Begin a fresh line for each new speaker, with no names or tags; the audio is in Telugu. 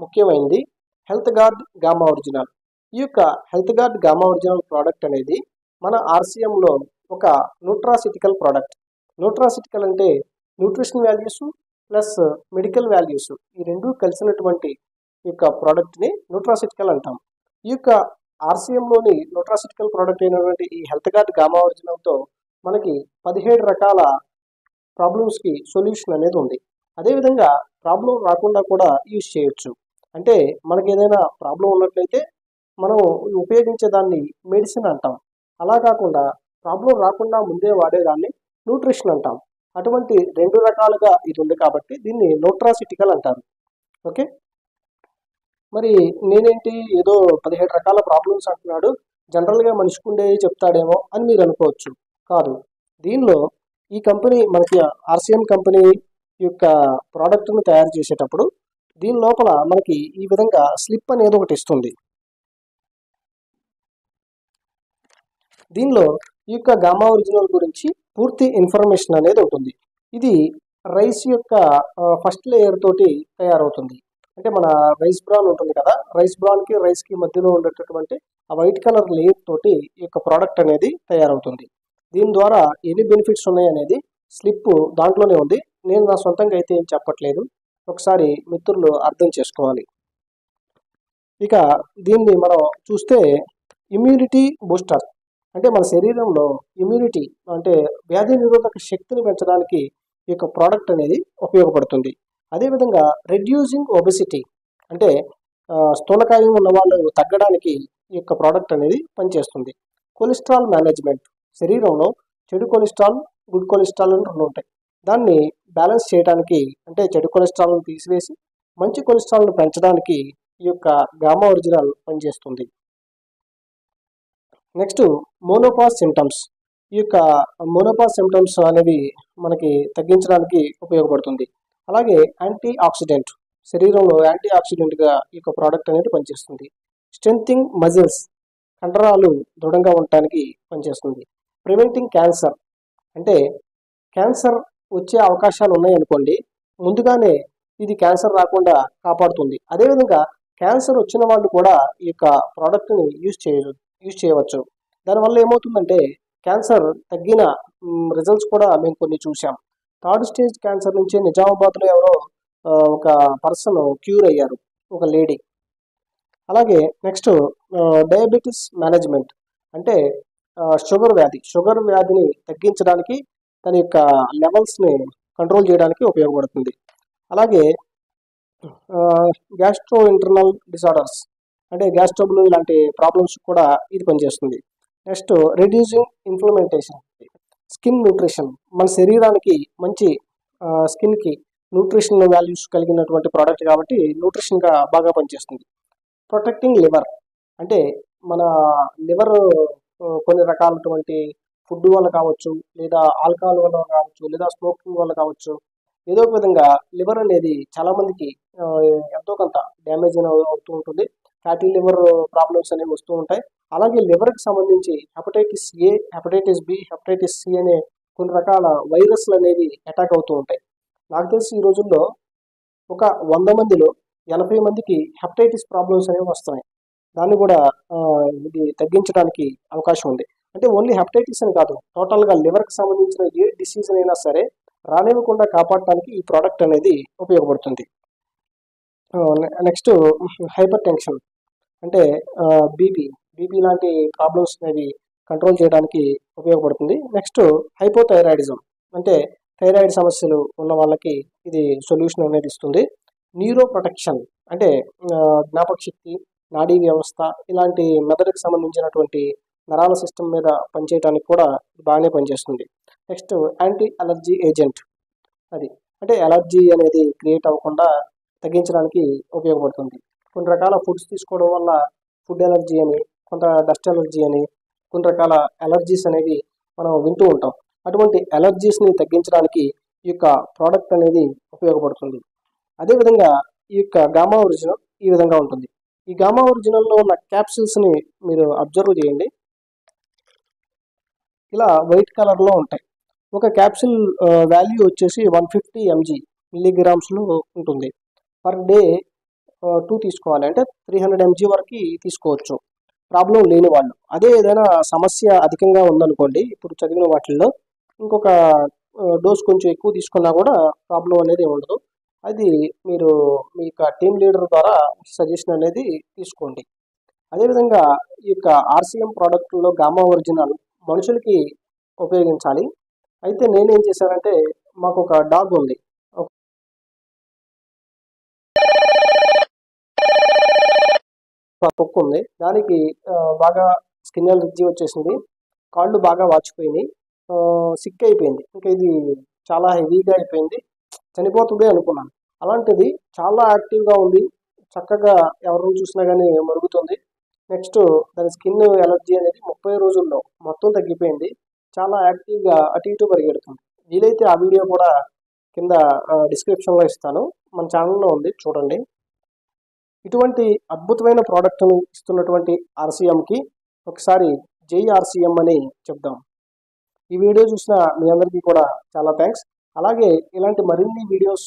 ముఖ్యమైనది హెల్త్ గార్డ్ గామా ఒరిజినల్. ఈ యొక్క health gourd gamma original product అనేది మన ఆర్సీఎంలో ఒక న్యూట్రాసిటికల్ ప్రోడక్ట్. న్యూట్రాసిటికల్ అంటే nutrition values plus medical values ఈ రెండు కలిసినటువంటి ఈ యొక్క ప్రోడక్ట్ని న్యూట్రాసిటికల్ అంటాం. ఈ యొక్క ఆర్సీఎంలోని న్యూట్రాసిటికల్ ప్రోడక్ట్ అయినటువంటి ఈ హెల్త్ గార్డ్ గామా ఒరిజినల్తో మనకి 17 రకాల ప్రాబ్లమ్స్కి సొల్యూషన్ అనేది ఉంది. అదేవిధంగా ప్రాబ్లం రాకుండా కూడా యూజ్ చేయొచ్చు. అంటే మనకి ఏదైనా ప్రాబ్లం ఉన్నట్లయితే మనం ఉపయోగించే దాన్ని మెడిసిన్ అంటాం. అలా కాకుండా ప్రాబ్లం రాకుండా ముందే వాడేదాన్ని న్యూట్రిషన్ అంటాం. అటువంటి 2 రకాలుగా ఇది ఉంది కాబట్టి దీన్ని న్యూట్రాసిటికల్ అంటారు. ఓకే, మరి నేనేంటి ఏదో 17 రకాల ప్రాబ్లమ్స్ అంటున్నాడు, జనరల్గా మనిషికి ఉండే చెప్తాడేమో అని మీరు అనుకోవచ్చు. కాదు, దీనిలో ఈ కంపెనీ మనకి ఆర్సీఎం కంపెనీ యొక్క ప్రోడక్ట్ను తయారు చేసేటప్పుడు దీని లోపల మనకి ఈ విధంగా స్లిప్ అనేది ఒకటి ఇస్తుంది. దీనిలో ఈ యొక్క గామా ఒరిజినల్ గురించి పూర్తి ఇన్ఫర్మేషన్ అనేది ఉంటుంది. ఇది రైస్ యొక్క ఫస్ట్ లేయర్ తోటి తయారవుతుంది. అంటే మన రైస్ బ్రాన్ ఉంటుంది కదా, రైస్ బ్రాన్కి రైస్కి మధ్యలో ఉండేటటువంటి ఆ వైట్ కలర్ లేయర్ తోటి ఈ యొక్క ప్రోడక్ట్ అనేది తయారవుతుంది. దీని ద్వారా ఎన్ని బెనిఫిట్స్ ఉన్నాయి అనేది స్లిప్ దాంట్లోనే ఉంది. నేను నా సొంతంగా అయితే ఏం చెప్పట్లేదు, ఒకసారి మిత్రులు అర్థం చేసుకోవాలి. ఇక దీన్ని మనం చూస్తే ఇమ్యూనిటీ బూస్టర్, అంటే మన శరీరంలో ఇమ్యూనిటీ అంటే వ్యాధి నిరోధక శక్తిని పెంచడానికి ఈ యొక్క ప్రోడక్ట్ అనేది ఉపయోగపడుతుంది. అదేవిధంగా రెడ్యూసింగ్ ఒబెసిటీ, అంటే స్థూలకాయం ఉన్న వాళ్ళు తగ్గడానికి ఈ యొక్క ప్రోడక్ట్ అనేది పనిచేస్తుంది. కొలెస్ట్రాల్ మేనేజ్మెంట్, శరీరంలో చెడు కొలెస్ట్రాల్ గుడ్ కొలెస్ట్రాల్ అని రెండు ఉంటాయి. దాన్ని బ్యాలెన్స్ చేయడానికి, అంటే చెడు కొలెస్ట్రాల్ను తీసివేసి మంచి కొలెస్ట్రాల్ను పెంచడానికి ఈ యొక్క గామా ఒరిజినల్ పనిచేస్తుంది. Next menopause symptoms. ఈ యొక్క మోనోపాజ్ సిమ్టమ్స్ అనేవి మనకి తగ్గించడానికి ఉపయోగపడుతుంది. అలాగే యాంటీ ఆక్సిడెంట్, శరీరంలో యాంటీ ఆక్సిడెంట్గా ఈ యొక్క ప్రోడక్ట్ అనేది పనిచేస్తుంది. స్ట్రెంథింగ్ మజిల్స్, కండరాలు దృఢంగా ఉండటానికి పనిచేస్తుంది. ప్రివెంటింగ్ క్యాన్సర్, అంటే క్యాన్సర్ వచ్చే అవకాశాలు ఉన్నాయనుకోండి, ముందుగానే ఇది క్యాన్సర్ రాకుండా కాపాడుతుంది. అదేవిధంగా క్యాన్సర్ వచ్చిన వాళ్ళు కూడా ఈ యొక్క ప్రోడక్ట్ని యూజ్ చేయవచ్చు. దానివల్ల ఏమవుతుందంటే క్యాన్సర్ తగ్గిన రిజల్ట్స్ కూడా మేము కొన్ని చూసాం. 3rd స్టేజ్ క్యాన్సర్ నుంచి నిజామాబాద్లో ఎవరో ఒక పర్సన్ క్యూర్ అయ్యారు, ఒక లేడీ. అలాగే నెక్స్ట్ డయాబెటీస్ మేనేజ్మెంట్, అంటే షుగర్ వ్యాధిని తగ్గించడానికి తన యొక్క లెవెల్స్ని కంట్రోల్ చేయడానికి ఉపయోగపడుతుంది. అలాగే గ్యాస్ట్రో ఇంటర్నల్ డిసార్డర్స్, అంటే గ్యాస్ ట్రబుల్ ఇలాంటి ప్రాబ్లమ్స్ కూడా ఇది పనిచేస్తుంది. Next reducing inflammation, skin nutrition, మన శరీరానికి మంచి స్కిన్కి న్యూట్రిషన్ వాల్యూస్ కలిగినటువంటి ప్రోడక్ట్ కాబట్టి న్యూట్రిషన్గా బాగా పనిచేస్తుంది. ప్రొటెక్టింగ్ లివర్, అంటే మన లివర్ కొన్ని రకాలటువంటి ఫుడ్ వల్ల కావచ్చు, లేదా ఆల్కహాల్ వల్ల కావచ్చు, లేదా స్మోకింగ్ వల్ల కావచ్చు, ఏదో ఒక విధంగా లివర్ అనేది చాలామందికి ఎంతో కొంత డ్యామేజ్ అవుతూ ఉంటుంది. ఫ్యాటీ లివర్ ప్రాబ్లమ్స్ అనేవి వస్తూ ఉంటాయి. అలాగే లివర్కి సంబంధించి hepatitis A, hepatitis B, hepatitis C అనే కొన్ని రకాల వైరస్లు అనేవి అటాక్ అవుతూ ఉంటాయి. నాకు తెలిసి ఈ రోజుల్లో ఒక 100 మందిలో 80 మందికి హెపటైటిస్ ప్రాబ్లమ్స్ అనేవి వస్తున్నాయి. దాన్ని కూడా ఇది తగ్గించడానికి అవకాశం ఉంది. అంటే ఓన్లీ హెపటైటిస్ అని కాదు, టోటల్గా లివర్కి సంబంధించిన ఏ డిసీజ్ అయినా సరే రానివ్వకుండా కాపాడటానికి ఈ ప్రోడక్ట్ అనేది ఉపయోగపడుతుంది. నెక్స్ట్ హైపర్ టెన్షన్, అంటే బీపీ లాంటి ప్రాబ్లమ్స్ అనేవి కంట్రోల్ చేయడానికి ఉపయోగపడుతుంది. నెక్స్ట్ హైపోథైరాయిడిజం, అంటే థైరాయిడ్ సమస్యలు ఉన్న వాళ్ళకి ఇది సొల్యూషన్ అనేది ఇస్తుంది. న్యూరో ప్రొటెక్షన్, అంటే జ్ఞాపక శక్తి, నాడీ వ్యవస్థ ఇలాంటి మెదడుకు సంబంధించినటువంటి నరాల సిస్టమ్ మీద పనిచేయడానికి కూడా బాగానే పనిచేస్తుంది. నెక్స్ట్ యాంటీ అలర్జీ ఏజెంట్, అది అంటే అలర్జీ అనేది క్రియేట్ అవ్వకుండా తగ్గించడానికి ఉపయోగపడుతుంది. కొన్ని రకాల ఫుడ్స్ తీసుకోవడం వల్ల ఫుడ్ ఎలర్జీ అని, కొంత డస్ట్ ఎలర్జీ అని, కొన్ని రకాల ఎలర్జీస్ అనేవి మనం వింటూ ఉంటాం. అటువంటి ఎలర్జీస్ని తగ్గించడానికి ఈ యొక్క ప్రోడక్ట్ అనేది ఉపయోగపడుతుంది. అదేవిధంగా ఈ యొక్క గామా ఒరిజినల్ ఈ విధంగా ఉంటుంది. ఈ గామా ఒరిజినల్లో ఉన్న క్యాప్సూల్స్ని మీరు అబ్జర్వ్ చేయండి, ఇలా వైట్ కలర్లో ఉంటాయి. ఒక క్యాప్సూల్ వాల్యూ వచ్చేసి 150 mg మిల్లీగ్రామ్స్లో ఉంటుంది. పర్ డే 2 తీసుకోవాలి. అంటే 300 mg వరకు తీసుకోవచ్చు ప్రాబ్లం లేని వాళ్ళు. అదే ఏదైనా సమస్య అధికంగా ఉందనుకోండి, ఇప్పుడు చదివిన వాటిల్లో ఇంకొక డోస్ కొంచెం ఎక్కువ తీసుకున్నా కూడా ప్రాబ్లం అనేది ఉండదు. అది మీరు మీ యొక్క టీమ్ లీడర్ ద్వారా సజెషన్ అనేది తీసుకోండి. అదేవిధంగా ఈ యొక్క ఆర్సీఎం ప్రోడక్ట్లో గామా ఒరిజినల్ మనుషులకి ఉపయోగించాలి. అయితే నేనేం చేశానంటే, మాకు ఒక డాగ్ ఉంది, ఒక కుక్క ఉంది. దానికి బాగా స్కిన్ అలర్జీ వచ్చేసింది, కాళ్ళు బాగా వాచిపోయినాయి, సిక్ అయిపోయింది. ఇంకా ఇది చాలా హెవీగా అయిపోయింది, చనిపోతుంది అనుకున్నాను. అలాంటిది చాలా యాక్టివ్గా ఉంది, చక్కగా ఎవరిని చూసినా కానీ మరుగుతుంది. నెక్స్ట్ దాని స్కిన్ ఎలర్జీ అనేది 30 రోజుల్లో మొత్తం తగ్గిపోయింది. చాలా యాక్టివ్గా అటు ఇటు పరిగెడుతుంది. వీలైతే ఆ వీడియో కూడా కింద డిస్క్రిప్షన్లో ఇస్తాను, మన ఛానల్లో ఉంది, చూడండి. ఇటువంటి అద్భుతమైన ప్రోడక్ట్ను ఇస్తున్నటువంటి ఆర్సీఎంకి ఒకసారి జై ఆర్సీఎం అని చెప్దాం. ఈ వీడియో చూసిన మీ అందరికీ కూడా చాలా థ్యాంక్స్. అలాగే ఇలాంటి మరిన్ని వీడియోస్